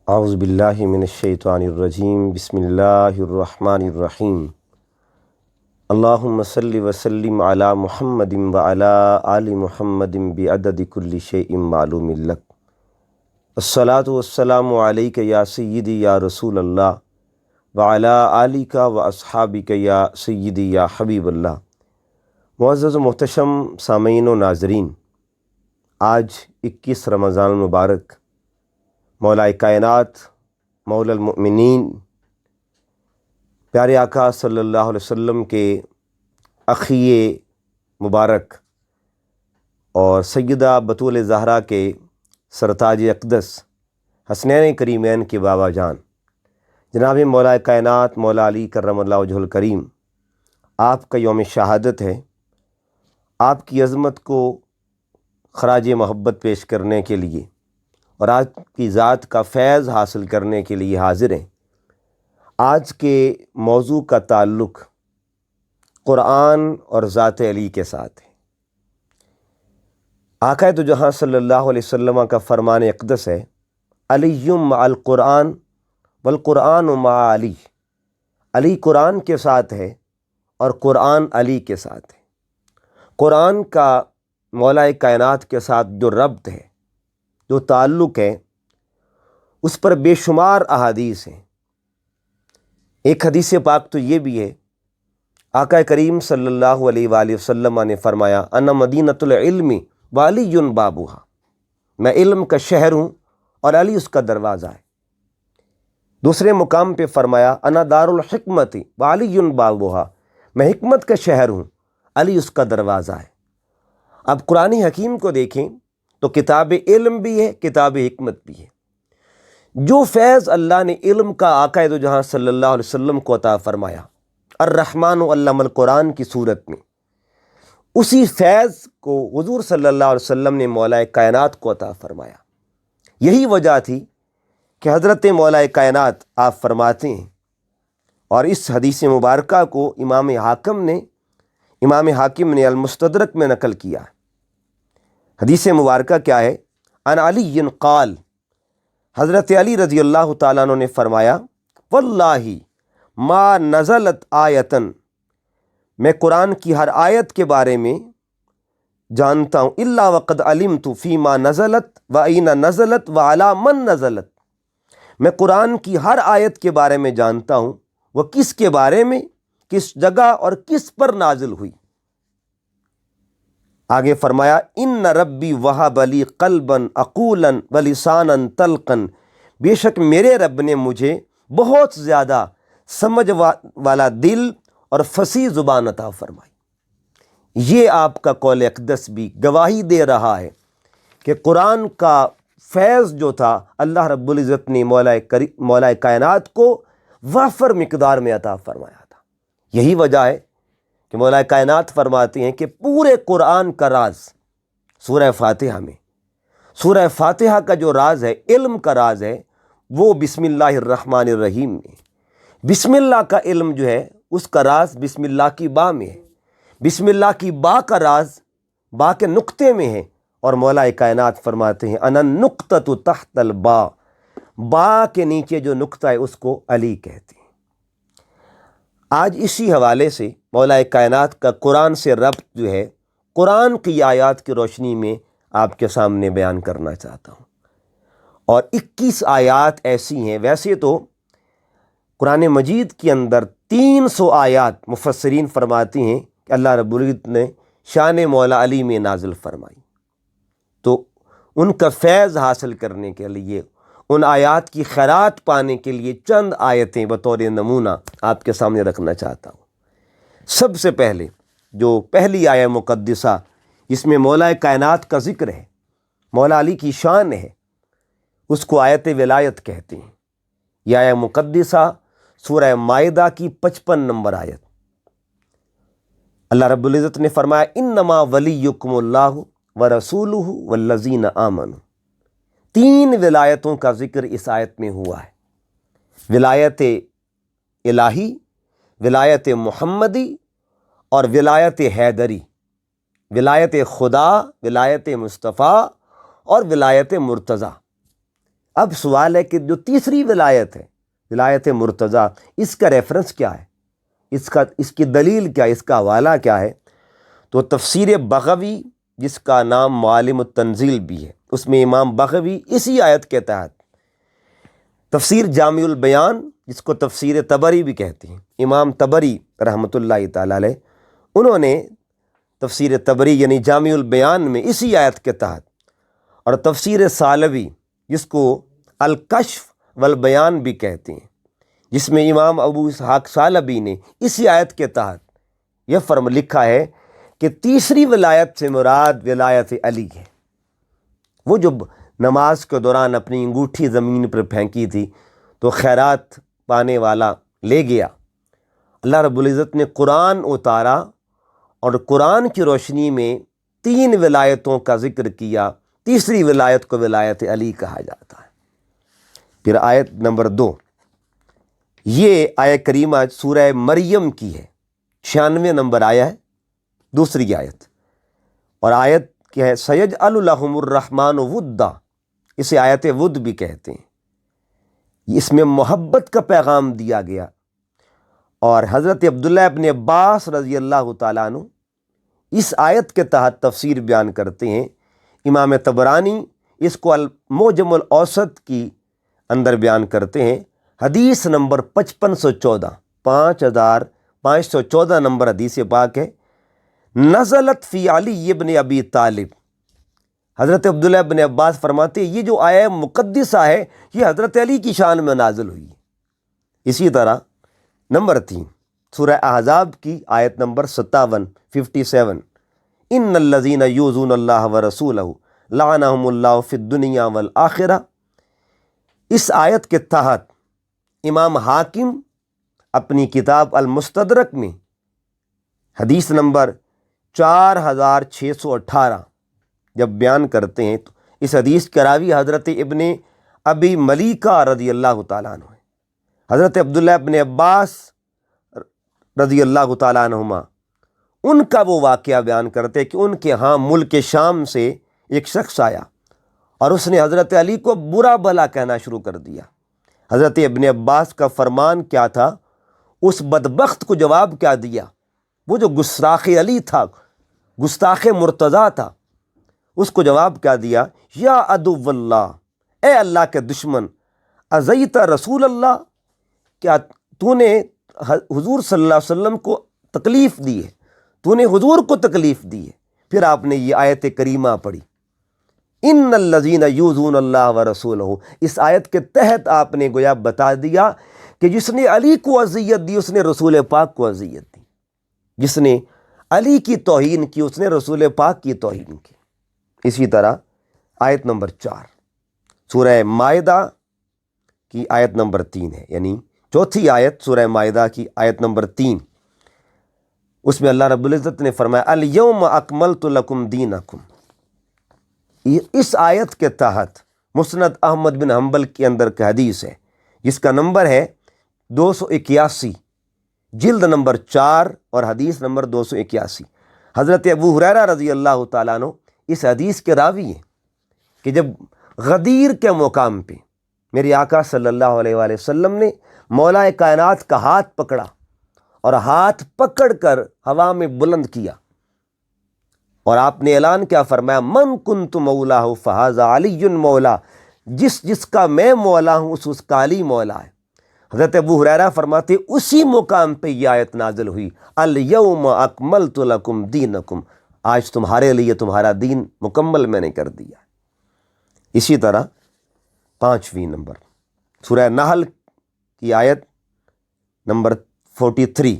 اعوذ باللہ من الشیطان الرجیم بسم اللہ الرحمن الرحیم اللہم صلی وسلم علی محمد وعلی آل محمد بعدد کل شیء معلوم لک الصلاۃ والسلام علیک یا سیدی یا رسول اللہ وعلی آلک و اصحابک یا سیدی یا حبیب اللہ۔ معزز و محتشم سامعین و ناظرین، آج 21 رمضان المبارک مولا کائنات مولا المؤمنین پیارے آقا صلی اللہ علیہ وسلم کے اخی مبارک اور سیدہ بطول زہرا کے سرتاج اقدس حسنین کریمین کے بابا جان جناب مولا کائنات مولا علی کرم اللہ وجہ الکریم، آپ کا یوم شہادت ہے۔ آپ کی عظمت کو خراج محبت پیش کرنے کے لیے اور آپ کی ذات کا فیض حاصل کرنے کے لیے حاضر ہیں۔ آج کے موضوع کا تعلق قرآن اور ذات علی کے ساتھ ہے۔ آقا دو جہاں صلی اللہ علیہ وسلم کا فرمان اقدس ہے، علی مع القرآن والقرآن مع علی۔ علی قرآن کے ساتھ ہے اور قرآن علی کے ساتھ ہے۔ قرآن کا مولا کائنات کے ساتھ جو ربط ہے، جو تعلق ہے، اس پر بے شمار احادیث ہیں۔ ایک حدیث پاک تو یہ بھی ہے، آقا کریم صلی اللہ علیہ وآلہ وسلم نے فرمایا، انا مدینۃ العلم وعلی بابھا، میں علم کا شہر ہوں اور علی اس کا دروازہ ہے۔ دوسرے مقام پہ فرمایا، انا دار الحکمت وعلی بابھا، میں حکمت کا شہر ہوں، علی اس کا دروازہ ہے۔ اب قرآن حکیم کو دیکھیں تو کتاب علم بھی ہے، کتاب حکمت بھی ہے۔ جو فیض اللہ نے علم کا آقا دو جہاں صلی اللہ علیہ وسلم کو عطا فرمایا الرحمن علم القرآن کی صورت میں، اسی فیض کو حضور صلی اللہ علیہ وسلم نے مولا کائنات کو عطا فرمایا۔ یہی وجہ تھی کہ حضرت مولا کائنات آپ فرماتے ہیں، اور اس حدیث مبارکہ کو امام حاکم نے المستدرک میں نقل کیا۔ حدیث مبارکہ کیا ہے؟ ان علی قال، حضرت علی رضی اللہ تعالیٰ عنہ نے فرمایا، واللہ ما نزلت آیتن، میں قرآن کی ہر آیت کے بارے میں جانتا ہوں، الا وقد علمت فیما نزلت و این نزلت و علی من نزلت، میں قرآن کی ہر آیت کے بارے میں جانتا ہوں، وہ کس کے بارے میں، کس جگہ اور کس پر نازل ہوئی۔ آگے فرمایا، ان ربی وہب لی قلبا عقولا ولسانا طلقا، بے شک میرے رب نے مجھے بہت زیادہ سمجھ والا دل اور فصیح زبان عطا فرمائی۔ یہ آپ کا قول اقدس بھی گواہی دے رہا ہے کہ قرآن کا فیض جو تھا اللہ رب العزت نے مولا کائنات کو وافر مقدار میں عطا فرمایا تھا۔ یہی وجہ ہے کہ مولا کائنات فرماتے ہیں کہ پورے قرآن کا راز سورہ فاتحہ میں، سورہ فاتحہ کا جو راز ہے، علم کا راز ہے، وہ بسم اللہ الرحمن الرحیم میں۔ بسم اللہ کا علم جو ہے، اس کا راز بسم اللہ کی با میں ہے۔ بسم اللہ کی با کا راز با کے نقطے میں ہے، اور مولا کائنات فرماتے ہیں، انا النقطۃ تحت البا، با کے نیچے جو نقطہ ہے اس کو علی کہتے ہیں۔ آج اسی حوالے سے مولا کائنات کا قرآن سے ربط جو ہے، قرآن کی آیات کی روشنی میں آپ کے سامنے بیان کرنا چاہتا ہوں۔ اور 21 آیات ایسی ہیں، ویسے تو قرآن مجید کے اندر 300 آیات مفسرین فرماتے ہیں کہ اللہ رب العزت نے شان مولا علی میں نازل فرمائی، تو ان کا فیض حاصل کرنے کے لیے، ان آیات کی خیرات پانے کے لیے چند آیتیں بطور نمونہ آپ کے سامنے رکھنا چاہتا ہوں۔ سب سے پہلے جو پہلی آیہ مقدسہ جس میں مولا کائنات کا ذکر ہے، مولا علی کی شان ہے، اس کو آیت ولایت کہتے ہیں۔ یہ آیہ مقدسہ سورہ مائدہ کی 55 نمبر آیت۔ اللہ رب العزت نے فرمایا، انما ولیکم اللہ ورسولہ والذین آمنوا۔ 3 ولایتوں کا ذکر اس آیت میں ہوا ہے، ولایت الہی، ولایت محمدی اور ولایت حیدری، ولایت خدا، ولایت مصطفیٰ اور ولایت مرتضیٰ۔ اب سوال ہے کہ جو تیسری ولایت ہے، ولایت مرتضیٰ، اس کا ریفرنس کیا ہے، اس کی دلیل کیا ہے، اس کا حوالہ کیا ہے؟ تو تفسیر بغوی، جس کا نام معالم التنزیل بھی ہے، اس میں امام بغوی اسی آیت کے تحت، تفسیر جامع البیان، جس کو تفسیر طبری بھی کہتے ہیں، امام طبری رحمۃ اللہ تعالی علیہ، انہوں نے تفسیر طبری یعنی جامع البیان میں اسی آیت کے تحت، اور تفسیر سالوی جس کو الکشف والبیان بھی کہتے ہیں، جس میں امام ابو اسحاق سالبی نے اسی آیت کے تحت یہ لکھا ہے کہ تیسری ولایت سے مراد ولایت علی ہے۔ وہ جو نماز کے دوران اپنی انگوٹھی زمین پر پھینکی تھی تو خیرات پانے والا لے گیا، اللہ رب العزت نے قرآن اتارا اور قرآن کی روشنی میں 3 ولایتوں کا ذکر کیا، تیسری ولایت کو ولایت علی کہا جاتا ہے۔ پھر آیت نمبر 2، یہ آیت کریمہ سورہ مریم کی ہے، 96 نمبر آیا ہے، دوسری آیت، اور آیت کیا ہے؟ سَيَجْعَلُ لَهُمُ الرَّحْمَنُ وُدًّا، اسے آیت ود بھی کہتے ہیں۔ اس میں محبت کا پیغام دیا گیا، اور حضرت عبداللہ ابن عباس رضی اللہ تعالیٰ عنہ اس آیت کے تحت تفسیر بیان کرتے ہیں۔ امام طبرانی اس کو المعجم الاوسط کی اندر بیان کرتے ہیں، حدیث نمبر 5514، 5514 نمبر حدیث پاک ہے، نزلت فی علی ابن ابی طالب۔ حضرت عبداللہ ابن عباس فرماتے ہیں یہ جو آیہ مقدسہ ہے یہ حضرت علی کی شان میں نازل ہوئی ہے۔ اسی طرح نمبر 3 سورہ احزاب کی آیت نمبر 57 ان الذین یؤذون اللہ ورسولہ لعنہم اللہ فی الدنیا والآخرہ، اس آیت کے تحت امام حاکم اپنی کتاب المستدرک میں حدیث نمبر 4618 جب بیان کرتے ہیں تو اس حدیث کے راوی حضرت ابن ابی ملیکہ رضی اللہ تعالیٰ عنہ ہے۔ حضرت عبداللہ ابن عباس رضی اللہ تعالیٰ عنہما ان کا وہ واقعہ بیان کرتے کہ ان کے ہاں ملک شام سے ایک شخص آیا اور اس نے حضرت علی کو برا بھلا کہنا شروع کر دیا۔ حضرت ابن عباس کا فرمان کیا تھا، اس بدبخت کو جواب کیا دیا؟ وہ جو گستاخ علی تھا، گستاخ مرتضیٰ تھا، اس کو جواب کیا دیا؟ یا عدو اللہ، اے اللہ کے دشمن، ازیت رسول اللہ، کیا تو نے حضور صلی اللہ علیہ وسلم کو تکلیف دی ہے، تو نے حضور کو تکلیف دی ہے۔ پھر آپ نے یہ آیت کریمہ پڑھی، ان الذین یؤذون اللہ ورسولہ، اس آیت کے تحت آپ نے گویا بتا دیا کہ جس نے علی کو اذیت دی اس نے رسول پاک کو اذیت دی، جس نے علی کی توہین کی اس نے رسول پاک کی توہین کی۔ اسی طرح آیت نمبر 4 سورہ مائدہ کی آیت نمبر 3 ہے، یعنی چوتھی آیت سورہ مائدہ کی آیت نمبر 3، اس میں اللہ رب العزت نے فرمایا الیوم اکملت لکم دینکم۔ اس آیت کے تحت مسند احمد بن حنبل کے اندر کی حدیث ہے جس کا نمبر ہے 281، جلد نمبر 4 اور حدیث نمبر 281۔ حضرت ابو ہریرہ رضی اللہ تعالیٰ عنہ اس حدیث کے راوی ہیں کہ جب غدیر کے مقام پہ میرے آقا صلی اللہ علیہ وآلہ وسلم نے مولا کائنات کا ہاتھ پکڑا اور ہاتھ پکڑ کر ہوا میں بلند کیا اور آپ نے اعلان کیا، فرمایا من کنت مولا فہذا علی مولا، جس کا میں مولا ہوں اس کا علی مولا ہے۔ حضرت ابو ہریرہ فرماتے اسی مقام پہ یہ آیت نازل ہوئی، الیوم اکملت لکم دینکم، آج تمہارے لیے تمہارا دین مکمل میں نے کر دیا۔ اسی طرح 5ویں نمبر سورہ نحل کی آیت نمبر 43،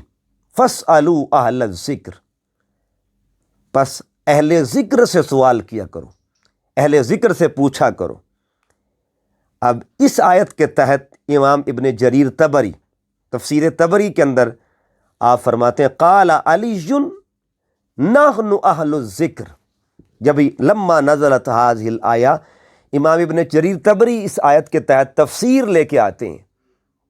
فاسألوا اہل الذکر، پس اہل ذکر سے سوال کیا کرو، اہل ذکر سے پوچھا کرو۔ اب اس آیت کے تحت امام ابن جریر طبری تفسیر طبری کے اندر آپ فرماتے ہیں قال علی نحن اہل الذکر، جب لما نزلت هذه الآیہ، امام ابن جریر طبری اس آیت کے تحت تفسیر لے کے آتے ہیں۔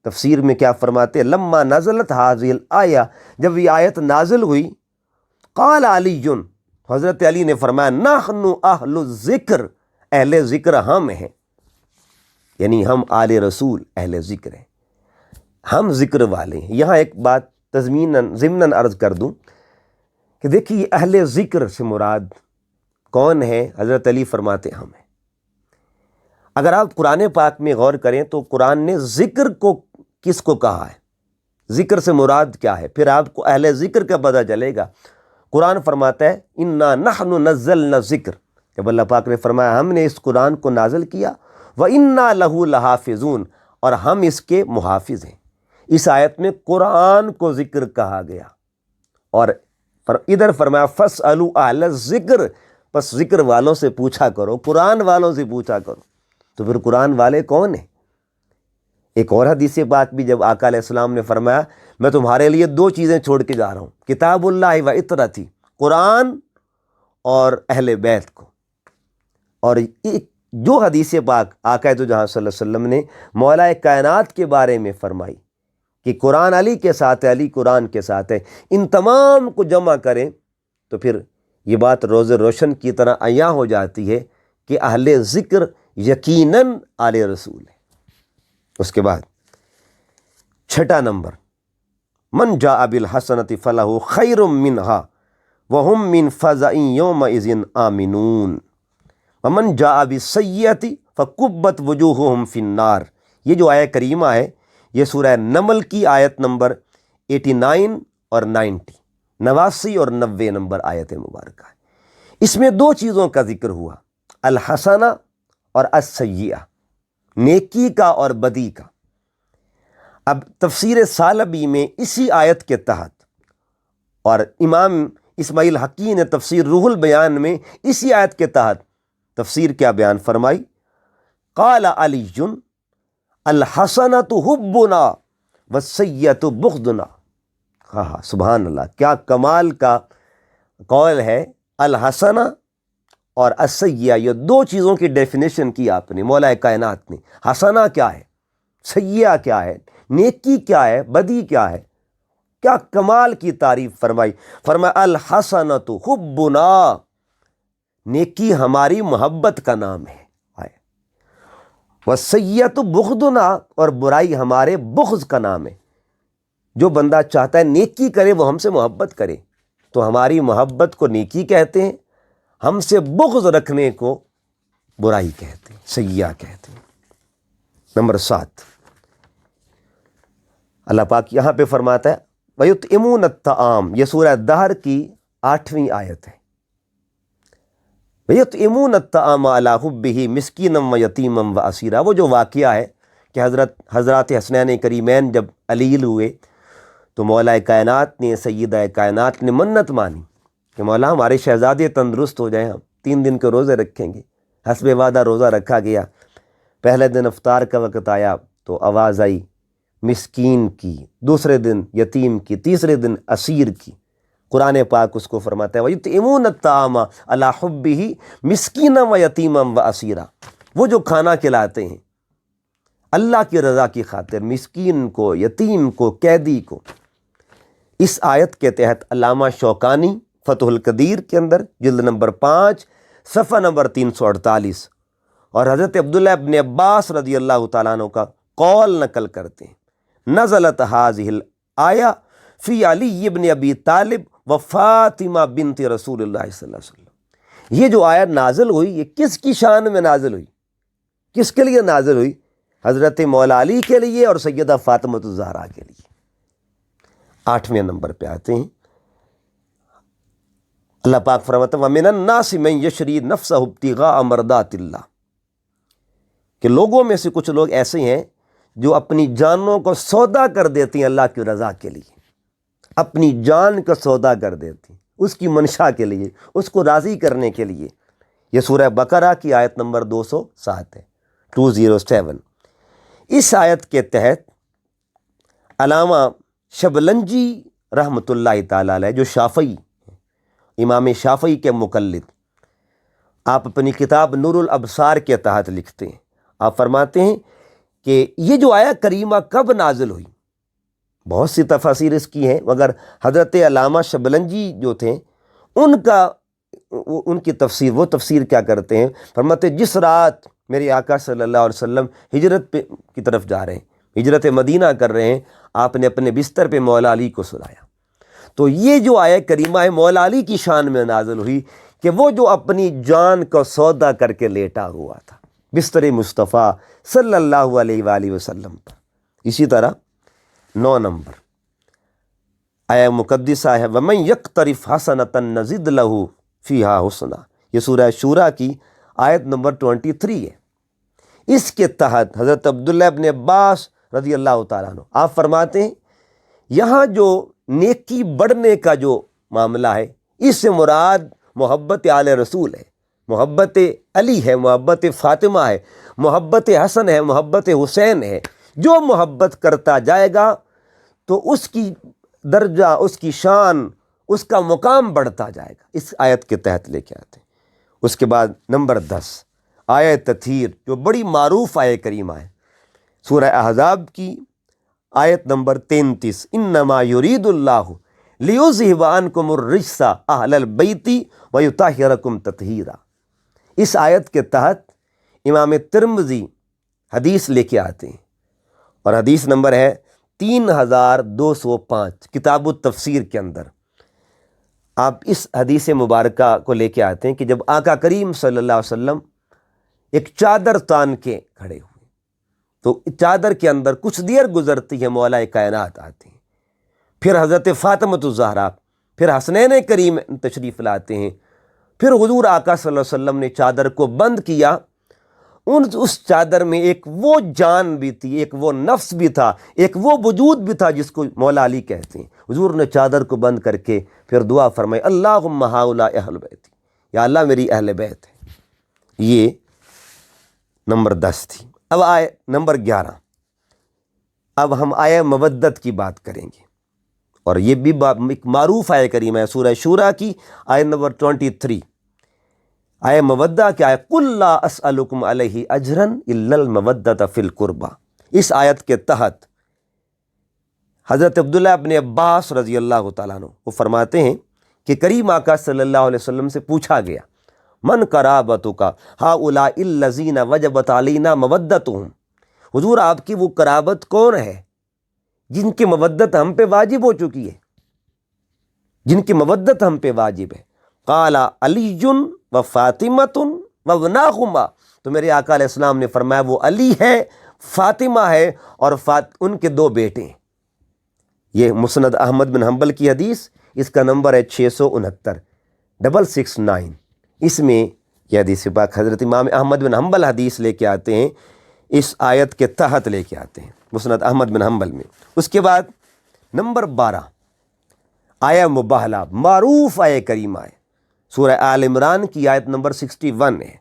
تفسیر میں کیا فرماتے ہیں؟ لما نزلت هذه الآیہ، جب یہ آیت نازل ہوئی، قال علی، حضرت علی نے فرمایا نحن اہل الذکر، اہل ذکر ہم ہیں۔ یعنی ہم آل رسول اہل ذکر ہیں، ہم ذکر والے ہیں۔ یہاں ایک بات ضمناً عرض کر دوں کہ دیکھیے اہل ذکر سے مراد کون ہے؟ حضرت علی فرماتے ہم ہیں۔ اگر آپ قرآن پاک میں غور کریں تو قرآن نے ذکر کو کس کو کہا ہے، ذکر سے مراد کیا ہے، پھر آپ کو اہل ذکر کا پتہ چلے گا۔ قرآن فرماتا ہے انا نحن نزلنا ذکر، جب اللہ پاک نے فرمایا ہم نے اس قرآن کو نازل کیا، وَإِنَّا لَهُ لَحَافِظُونَ، اور ہم اس کے محافظ ہیں۔ اس آیت میں قرآن کو ذکر کہا گیا، اور ادھر فرمایا فَاسْأَلُوا أَهْلَ الذِّكْرِ، بس ذکر والوں سے پوچھا کرو، قرآن والوں سے پوچھا کرو۔ تو پھر قرآن والے کون ہیں؟ ایک اور حدیث پاک بھی جب آقا علیہ السلام نے فرمایا میں تمہارے لیے 2 چیزیں چھوڑ کے جا رہا ہوں، کتاب اللہ و اطرتی، قرآن اور اہل بیت کو۔ اور جو حدیث پاک آقا تو جہاں صلی اللہ علیہ وسلم نے مولا کائنات کے بارے میں فرمائی کہ قرآن علی کے ساتھ ہے، علی قرآن کے ساتھ ہے، ان تمام کو جمع کریں تو پھر یہ بات روز روشن کی طرح عیاں ہو جاتی ہے کہ اہل ذکر یقیناً آل رسول ہے۔ اس کے بعد 6 نمبر، من جاء بالحسنۃ فلہ خیر منہا وہم من فزع یومئذ آمنون ومن جاء بالسیئۃ فکبت وجوہہم فی النار۔ یہ جو آیہ کریمہ ہے یہ سورہ نمل کی آیت نمبر 89 اور 89 اور 90 نمبر آیت مبارکہ ہے۔ اس میں 2 چیزوں کا ذکر ہوا، الحسنہ اور السیئہ، نیکی کا اور بدی کا۔ اب تفسیر سالبی میں اسی آیت کے تحت، اور امام اسماعیل حقی نے تفسیر روح البیان میں اسی آیت کے تحت تفسیر کیا بیان فرمائی، قال علی الحسنۃ حبنا والسیئۃ بغضنا۔ ہاں سبحان اللہ، کیا کمال کا قول ہے۔ الحسنہ اور السیئہ، یہ 2 چیزوں کی ڈیفینیشن کی آپ نے، مولا کائنات نے۔ حسنہ کیا ہے، سیئہ کیا ہے، نیکی کیا ہے، بدی کیا ہے، کیا کمال کی تعریف فرمائی۔ فرمایا الحسنۃ حبنا، نیکی ہماری محبت کا نام ہے، والسیئۃ بغضنا، اور برائی ہمارے بغض کا نام ہے۔ جو بندہ چاہتا ہے نیکی کرے وہ ہم سے محبت کرے، تو ہماری محبت کو نیکی کہتے ہیں، ہم سے بغض رکھنے کو برائی کہتے ہیں، سیئہ کہتے ہیں۔ نمبر 7، اللہ پاک یہاں پہ فرماتا ہے وَيُطْعِمُونَ الطَّعَامَ، یہ سورہ دہر کی 8ویں آیت ہے۔ وَيُطْعِمُونَ الطَّعَامَ عَلَىٰ حُبِّهِ مِسْكِينًا وَيَتِيمًا وَأَسِيرًا، وہ جو واقعہ ہے کہ حضرات حسنین کریمین جب علیل ہوئے تو مولا کائنات نے، سیدہ کائنات نے منت مانی کہ مولا ہمارے شہزادے تندرست ہو جائیں، ہم 3 دن کے روزے رکھیں گے۔ حسب وعدہ روزہ رکھا گیا۔ پہلے دن افطار کا وقت آیا تو آواز آئی مسکین کی، دوسرے دن یتیم کی، تیسرے دن اسیر کی۔ قرآن پاک اس کو فرماتا ہے وَيُطْعِمُونَ الطَّعَامَ عَلَىٰ حُبِّهِ مِسْكِينًا وَيَتِيمًا وَأَسِيرًا، وہ جو کھانا کھلاتے ہیں اللہ کی رضا کی خاطر، مسکین کو، یتیم کو، قیدی کو۔ اس آیت کے تحت علامہ شوکانی فتح القدیر کے اندر جلد نمبر 5 صفحہ نمبر 348 اور حضرت عبداللہ ابن عباس رضی اللہ تعالیٰ عنہ کا قول نقل کرتے ہیں، نزلت هذه الآیہ فی علی ابن ابی طالب و فاطمہ بنت رسول اللہ صلی اللہ علیہ وسلم۔ یہ جو آیت نازل ہوئی یہ کس کی شان میں نازل ہوئی، کس کے لیے نازل ہوئی؟ حضرت مولا علی کے لیے اور سیدہ فاطمہ الزہرا کے لیے۔ 8ویں نمبر پہ آتے ہیں، اللہ پاک فرماتا ہے وَمِنَ النَّاسِ مَن يَشْرِي نَفْسَهُ ابْتِغَاءَ مَرْضَاتِ اللَّهِ، کہ لوگوں میں سے کچھ لوگ ایسے ہیں جو اپنی جانوں کو سودا کر دیتی ہیں اللہ کی رضا کے لیے، اپنی جان کا سودا کر دیتی ہیں اس کی منشا کے لیے، اس کو راضی کرنے کے لیے۔ یہ سورہ بقرہ کی آیت نمبر 207 ہے، 207۔ اس آیت کے تحت علامہ شبلنجی رحمۃ اللہ تعالیٰ علیہ، جو شافعی، امام شافعی کے مقلد، آپ اپنی کتاب نور الابصار کے تحت لکھتے ہیں، آپ فرماتے ہیں کہ یہ جو آیہ کریمہ کب نازل ہوئی، بہت سی تفاسیر اس کی ہیں، مگر حضرت علامہ شبلنجی جو تھے ان کی تفسیر، وہ تفسیر کیا کرتے ہیں، فرماتے جس رات میرے آقا صلی اللہ علیہ وسلم ہجرت کی طرف جا رہے ہیں، ہجرت مدینہ کر رہے ہیں، آپ نے اپنے بستر پہ مولا علی کو سلایا۔ تو یہ جو آیت کریمہ ہے مولا علی کی شان میں نازل ہوئی کہ وہ جو اپنی جان کو سودا کر کے لیٹا ہوا تھا بستر مصطفیٰ صلی اللہ علیہ وآلہ وسلم پر۔ اسی طرح 9 نمبر آیہ مقدسہ ہے وَمَنْ يَقْتَرِفْ حَسَنَةً نَزِدْ لَهُ فِيهَا حُسْنًا، یہ سورہ شورى کی آیت نمبر 23 ہے۔ اس کے تحت حضرت عبداللہ ابن عباس رضی اللہ تعالیٰ عنہ آپ فرماتے ہیں یہاں جو نیکی بڑھنے کا جو معاملہ ہے اس سے مراد محبت آل رسول ہے، محبت علی ہے، محبت فاطمہ ہے، محبت حسن ہے، محبت حسین ہے۔ جو محبت کرتا جائے گا تو اس کی درجہ، اس کی شان، اس کا مقام بڑھتا جائے گا، اس آیت کے تحت لے کے آتے ہیں۔ اس کے بعد نمبر 10 آیہ تطہیر جو بڑی معروف آیہ کریمہ ہے، سورہ احزاب کی آیت نمبر 33 انما یرید اللہ لیذہب عنکم الرجس اہل البیت ویطہرکم تطہیرا۔ اس آیت کے تحت امام ترمذی حدیث لے کے آتے ہیں اور حدیث نمبر ہے 3205 کتاب التفسیر کے اندر۔ آپ اس حدیث مبارکہ کو لے کے آتے ہیں کہ جب آقا کریم صلی اللہ علیہ وسلم ایک چادر تان کے کھڑے ہوئے تو چادر کے اندر کچھ دیر گزرتی ہے مولا کائنات آتے ہیں، پھر حضرت فاطمۃ الزہرا، پھر حسنین کریم تشریف لاتے ہیں، پھر حضور آقا صلی اللہ علیہ وسلم نے چادر کو بند کیا۔ اس چادر میں ایک وہ جان بھی تھی، ایک وہ نفس بھی تھا، ایک وہ وجود بھی تھا جس کو مولا علی کہتے ہیں۔ حضور نے چادر کو بند کر کے پھر دعا فرمائی اللہم ہؤلاء اہل بیتی، یا اللہ میری اہل بیت ہے۔ یہ نمبر 10 تھی۔ اب آئے نمبر 11، اب ہم آیہ مودت کی بات کریں گے اور یہ بھی ایک معروف آیہ کریمہ ہے، سورہ شورى کی آیت نمبر 23۔ آیہ مودہ کیا ہے؟ قُلْ لَا أَسْأَلُكُمْ عَلَيْهِ أَجْرًا إِلَّا الْمَوَدَّةَ فِي الْقُرْبَى۔ اس آیت کے تحت حضرت عبداللہ ابن عباس رضی اللہ تعالیٰ عنہ وہ فرماتے ہیں کہ کریم آقا صلی اللہ علیہ وسلم سے پوچھا گیا من قرابتک ہؤلاء الذین وجبت علینا مودتہم، حضور آپ کی وہ قرابت کون ہے جن کی مودت ہم پہ واجب ہو چکی ہے، جن کی مودت ہم پہ واجب ہے؟ قال علی و فاطمۃ و ابناہما، تو میرے آقا علیہ السلام نے فرمایا وہ علی ہے، فاطمہ ہے اور ان کے 2 بیٹے ہیں۔ یہ مسند احمد بن حنبل کی حدیث، اس کا نمبر ہے 669 اس میں یہ حدیث پاک حضرت امام احمد بن حنبل حدیث لے کے آتے ہیں، اس آیت کے تحت لے کے آتے ہیں مسند احمد بن حنبل میں۔ اس کے بعد نمبر 12 آیہ مباہلہ، معروف آیہ کریمہ ہے، سورہ آل عمران کی آیت نمبر 61 ہے۔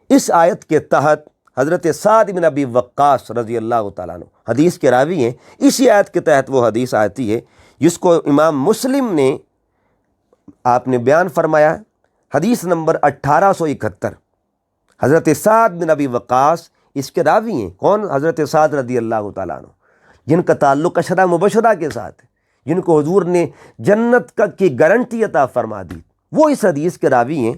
اس آیت کے تحت حضرت سعد بن ابی وقاص رضی اللہ تعالیٰ عنہ حدیث کے راوی ہیں، اسی آیت کے تحت وہ حدیث آتی ہے جس کو امام مسلم نے آپ نے بیان فرمایا، حدیث نمبر 1871۔ حضرت سعد بن ابی وقاص اس کے راوی ہیں۔ کون؟ حضرت سعد رضی اللہ تعالیٰ عنہ، جن کا تعلق عشرہ مبشرہ کے ساتھ ہے، جن کو حضور نے جنت کی گارنٹی عطا فرما دی، وہ اس حدیث کے راوی ہیں۔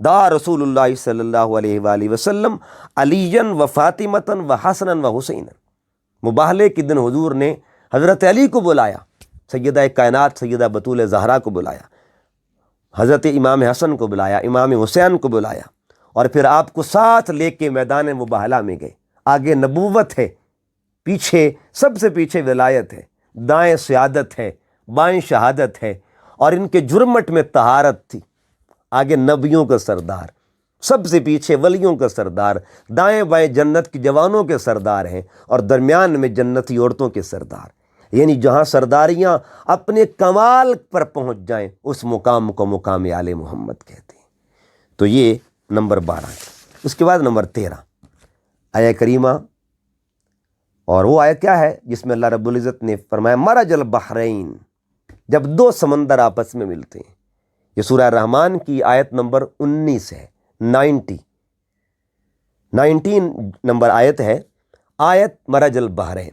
دعا رسول اللہ صلی اللہ علیہ وآلہ وسلم علی و فاطمۃ و حسن و حسین، مباہلے کے دن حضور نے حضرت علی کو بلایا، سیدہ کائنات سیدہ بطول زہرا کو بلایا، حضرت امام حسن کو بلایا، امام حسین کو بلایا، اور پھر آپ کو ساتھ لے کے میدان مباہلہ میں گئے۔ آگے نبوت ہے، پیچھے سب سے پیچھے ولایت ہے، دائیں سیادت ہے، بائیں شہادت ہے، اور ان کے جرمٹ میں طہارت تھی۔ آگے نبیوں کا سردار، سب سے پیچھے ولیوں کا سردار، دائیں بائیں جنت کے جوانوں کے سردار ہیں، اور درمیان میں جنتی عورتوں کے سردار، یعنی جہاں سرداریاں اپنے کمال پر پہنچ جائیں اس مقام کو مقام آل محمد کہتے ہیں۔ تو یہ نمبر 12۔ اس کے بعد نمبر 13 آیہ کریمہ، اور وہ آیہ کیا ہے جس میں اللہ رب العزت نے فرمایا مرج البحرین، جب 2 سمندر آپس میں ملتے ہیں۔ یہ سورہ رحمان کی آیت نمبر 19 ہے، 19 نمبر آیت ہے، آیت مرج البحرین۔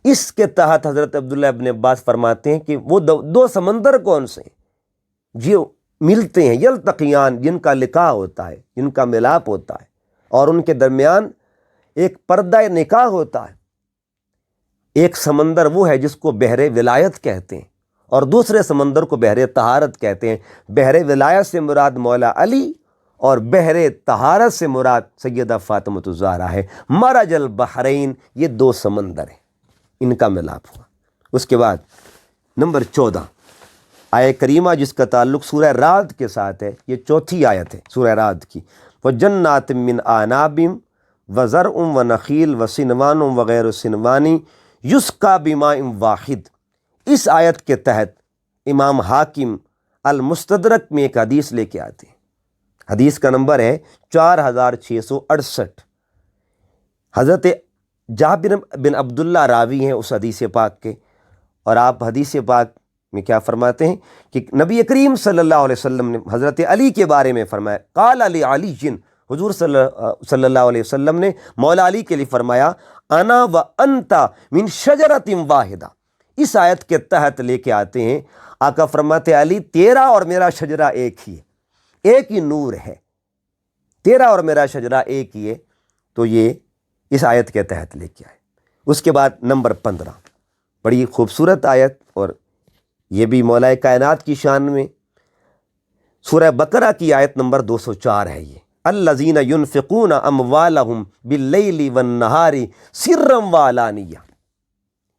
اس کے تحت حضرت عبداللہ ابن عباس فرماتے ہیں کہ وہ 2 سمندر کون سے ہیں جو ملتے ہیں، یلتقیان، جن کا لقاء ہوتا ہے، جن کا ملاپ ہوتا ہے، اور ان کے درمیان ایک پردہ نکاح ہوتا ہے۔ ایک سمندر وہ ہے جس کو بحر ولایت کہتے ہیں، اور دوسرے سمندر کو بحر طہارت کہتے ہیں۔ بحر ولایت سے مراد مولا علی اور بحر طہارت سے مراد سیدہ فاطمہ الزہرا ہے۔ مرج البحرین، یہ دو سمندر ہیں، ان کا ملاپ ہوا۔ اس کے بعد نمبر 14 آیہ کریمہ جس کا تعلق سورہ رعد کے ساتھ ہے، یہ چوتھی آیت ہے سورہ رعد کی۔ وَجَنَّاتٍ مِّنْ أَعْنَابٍ وَزَرْعٌ وَنَخِيلٌ وَصِنْوَانٌ وَغَيْرُ صِنْوَانٍ یُسْقَىٰ بِمَاءٍ واحد۔ اس آیت کے تحت امام حاکم المستدرک میں ایک حدیث لے کے آتے ہیں۔ حدیث کا نمبر ہے 4668۔ حضرت جابر بن عبداللہ راوی ہیں اس حدیث پاک کے، اور آپ حدیث پاک میں کیا فرماتے ہیں کہ نبی کریم صلی اللہ علیہ وسلم نے حضرت علی کے بارے میں فرمایا، قال علی علی جن، حضور صلی اللہ علیہ وسلم نے مولا علی کے لیے فرمایا، انا و انت من شجرۃ واحدہ۔ اس آیت کے تحت لے کے آتے ہیں، آقا فرماتے علی تیرا اور میرا شجرہ ایک ہی ہے، ایک ہی نور ہے، تیرا اور میرا شجرہ ایک ہی ہے۔ تو یہ اس آیت کے تحت لے کے آئے۔ اس کے بعد نمبر 15 بڑی خوبصورت آیت، اور یہ بھی مولا کائنات کی شان میں، سورہ بقرہ کی آیت نمبر 204 ہے یہ، الذین ینفقون اموالہم باللیل والنہار سرا وعلانیہ۔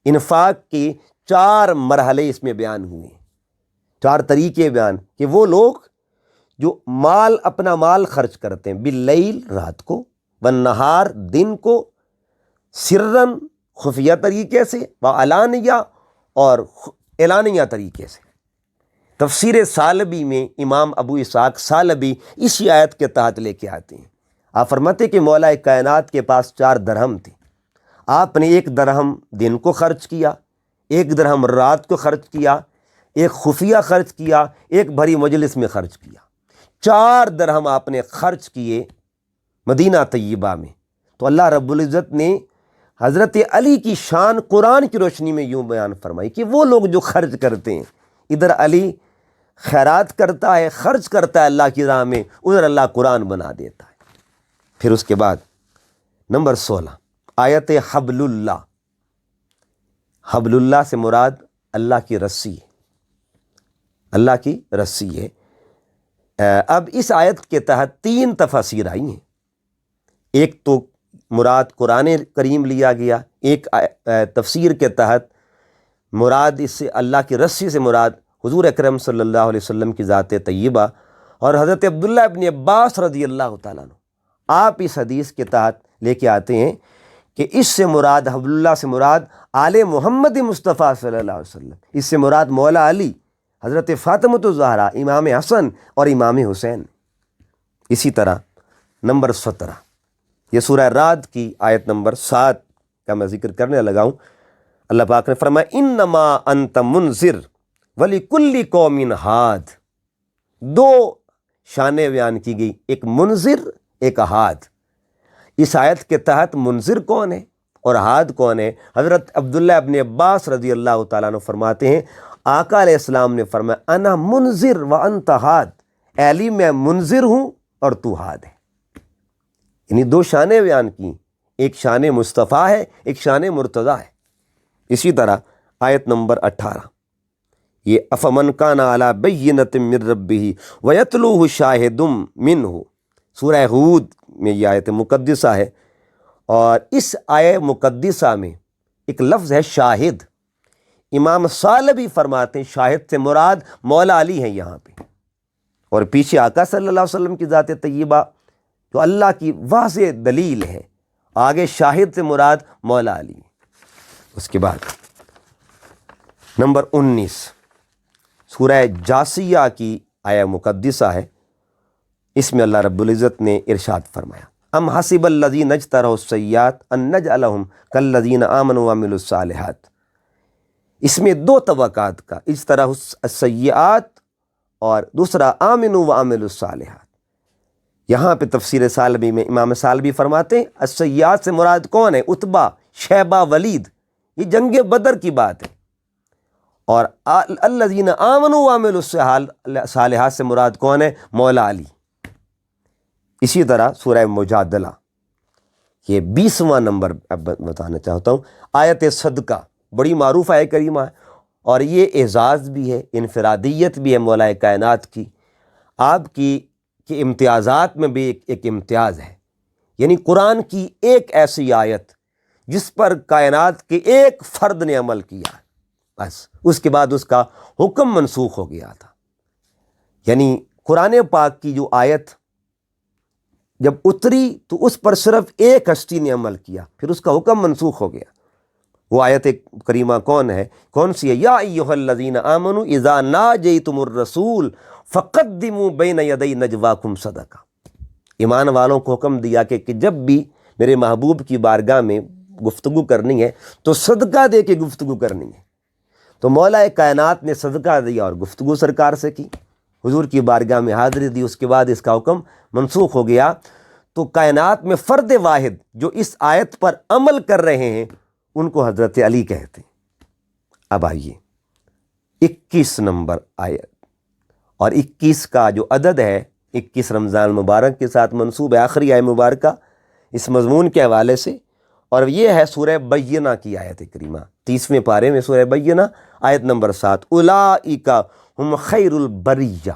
انفاق کے 4 مرحلے اس میں بیان ہوئے ہیں، 4 طریقے بیان کہ وہ لوگ جو اپنا مال خرچ کرتے ہیں، باللیل رات کو، والنہار دن کو، سرن خفیہ طریقے سے، وعلانیہ اور اعلانیہ طریقے سے۔ تفسیر سالبی میں امام ابو اسحاق سالبی اسی آیت کے تحت لے کے آتے ہیں۔ آپ فرماتے کہ مولا کائنات کے پاس 4 درہم تھے، آپ نے 1 درہم دن کو خرچ کیا، 1 درہم رات کو خرچ کیا، 1 خفیہ خرچ کیا، 1 بھری مجلس میں خرچ کیا۔ 4 درہم آپ نے خرچ کیے مدینہ طیبہ میں۔ تو اللہ رب العزت نے حضرت علی کی شان قرآن کی روشنی میں یوں بیان فرمائی کہ وہ لوگ جو خرچ کرتے ہیں، ادھر علی خیرات کرتا ہے، خرچ کرتا ہے اللہ کی راہ میں، ادھر اللہ قرآن بنا دیتا ہے۔ پھر اس کے بعد نمبر 16 آیت حبل اللہ۔ حبل اللہ سے مراد اللہ کی رسی ہے، اللہ کی رسی ہے۔ اب اس آیت کے تحت 3 تفاسیر آئی ہیں۔ ایک تو مراد قرآن کریم لیا گیا، ایک تفسیر کے تحت مراد اس سے اللہ کی رسی سے مراد حضور اکرم صلی اللہ علیہ وسلم کی ذات طیبہ، اور حضرت عبداللہ ابن عباس رضی اللہ تعالیٰ عنہ آپ اس حدیث کے تحت لے کے آتے ہیں کہ اس سے مراد حبل اللہ سے مراد آل محمد مصطفیٰ صلی اللہ علیہ وسلم، اس سے مراد مولا علی، حضرت فاطمہ الزہرا، امام حسن اور امام حسین۔ اسی طرح نمبر 17 یہ سورہ رعد کی آیت نمبر 7 کا میں ذکر کرنے لگا ہوں۔ اللہ پاک نے فرمایا انما انت منذر وَلِكُلِّ قَوْمٍ ہاد۔ 2 شانیں بیان کی گئی، ایک منذر ایک ہاد۔ اس آیت کے تحت منذر کون ہے اور ہاد کون ہے؟ حضرت عبداللہ ابن عباس رضی اللہ تعالیٰ عنہ فرماتے ہیں آقا علیہ السلام نے فرمایا انا منذر وانت ہاد، اے علی میں منذر ہوں اور تو ہاد ہے۔ یعنی 2 شانیں بیان کی، ایک شان مصطفیٰ ہے، ایک شان مرتضیٰ ہے۔ اسی طرح آیت نمبر 18 یہ افمن کان علی بینۃ من ربہ ویتلوہ شاہد منہ، سورہ ہود میں یہ آیت مقدسہ ہے، اور اس آیت مقدسہ میں ایک لفظ ہے شاہد۔ امام ثعلبی فرماتے ہیں شاہد سے مراد مولا علی ہیں یہاں پہ، اور پیچھے آقا صلی اللہ علیہ وسلم کی ذات طیبہ جو اللہ کی واضح دلیل ہے، آگے شاہد سے مراد مولا علی۔ اس کے بعد نمبر 19 سورہ جاسیہ کی آیہ مقدسہ ہے، اس میں اللہ رب العزت نے ارشاد فرمایا ام حسب الذین اجترحوا السیئات ان نجعلہم کالذین آمنوا وعملوا الصالحات۔ اس میں 2 طبقات کا، اجترحوا السیئات اور دوسرا آمنوا وعملوا الصالحات۔ یہاں پہ تفسیر سالبی میں امام سالبی فرماتے ہیں السیئات سے مراد کون ہے؟ عتبہ، شیبہ، ولید، یہ جنگ بدر کی بات ہے، اور الذین آمنوا وعملوا الصالحات سے مراد کون ہے؟ مولا علی۔ اسی طرح سورہ مجادلہ، یہ 20واں نمبر اب بتانا چاہتا ہوں۔ آیت صدقہ بڑی معروف آیت کریمہ ہے، اور یہ اعزاز بھی ہے، انفرادیت بھی ہے مولا کائنات کی، آپ کی کہ امتیازات میں بھی ایک امتیاز ہے، یعنی قرآن کی ایک ایسی آیت جس پر کائنات کے ایک فرد نے عمل کیا، بس اس کے بعد اس کا حکم منسوخ ہو گیا تھا۔ یعنی قرآن پاک کی جو آیت جب اتری تو اس پر صرف ایک ہستی نے عمل کیا، پھر اس کا حکم منسوخ ہو گیا۔ وہ آیت کریمہ کون سی ہے؟ یا ایھا الذین آمنوا اذا ناجیتم الرسول فقدموا بین یدی نجواکم صدقہ۔ ایمان والوں کو حکم دیا کہ جب بھی میرے محبوب کی بارگاہ میں گفتگو کرنی ہے تو صدقہ دے کے گفتگو کرنی ہے۔ تو مولا کائنات نے صدقہ دیا اور گفتگو سرکار سے کی، حضور کی بارگاہ میں حاضری دی، اس کے بعد اس کا حکم منسوخ ہو گیا۔ تو کائنات میں فرد واحد جو اس آیت پر عمل کر رہے ہیں ان کو حضرت علی کہتے ہیں۔ اب آئیے 21 نمبر آیت، اور 21 کا جو عدد ہے 21 رمضان المبارک کے ساتھ منسوب ہے، آخری آیت مبارکہ اس مضمون کے حوالے سے، اور یہ ہے سورہ بینہ کی آیت کریمہ، 30ویں پارے میں سورہ بینہ آیت نمبر 7۔ اولئک ہم خیر البریہ۔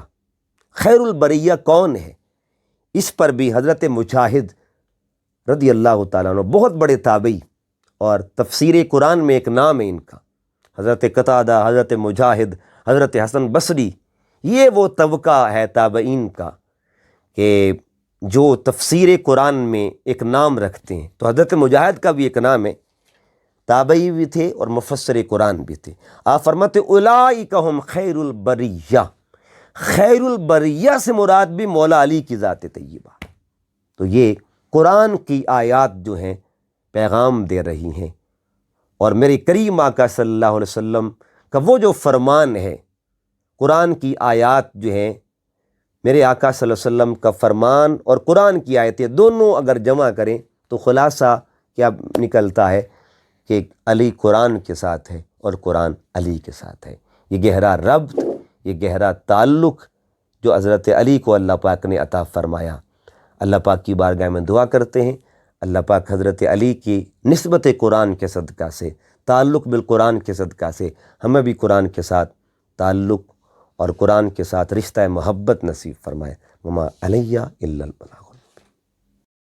خیر البریہ کون ہے؟ اس پر بھی حضرت مجاہد رضی اللہ تعالیٰ عنہ، بہت بڑے تابعی، اور تفسیر قرآن میں ایک نام ہے ان کا، حضرت قتادہ، حضرت مجاہد، حضرت حسن بصری، یہ وہ طبقہ ہے تابعین کا کہ جو تفسیر قرآن میں ایک نام رکھتے ہیں۔ تو حضرت مجاہد کا بھی ایک نام ہے، تابعی بھی تھے اور مفسر قرآن بھی تھے۔ آپ فرماتے اولئک ہم خیر البریہ، خیر البریہ سے مراد بھی مولا علی کی ذات طیبہ۔ تو یہ قرآن کی آیات جو ہیں پیغام دے رہی ہیں، اور میرے کریم آقا صلی اللہ علیہ وسلم کا وہ جو فرمان ہے، قرآن کی آیات جو ہیں، میرے آقا صلی اللہ علیہ وسلم کا فرمان اور قرآن کی آیتیں دونوں اگر جمع کریں تو خلاصہ کیا نکلتا ہے کہ علی قرآن کے ساتھ ہے اور قرآن علی کے ساتھ ہے۔ یہ گہرا ربط، یہ گہرا تعلق جو حضرت علی کو اللہ پاک نے عطا فرمایا، اللہ پاک کی بارگاہ میں دعا کرتے ہیں اللہ پاک حضرت علی کی نسبت قرآن کے صدقہ سے، تعلق بالقرآن کے صدقہ سے ہمیں بھی قرآن کے ساتھ تعلق اور قرآن کے ساتھ رشتہ محبت نصیب فرمائے۔ وما علیہ الا البلاغ۔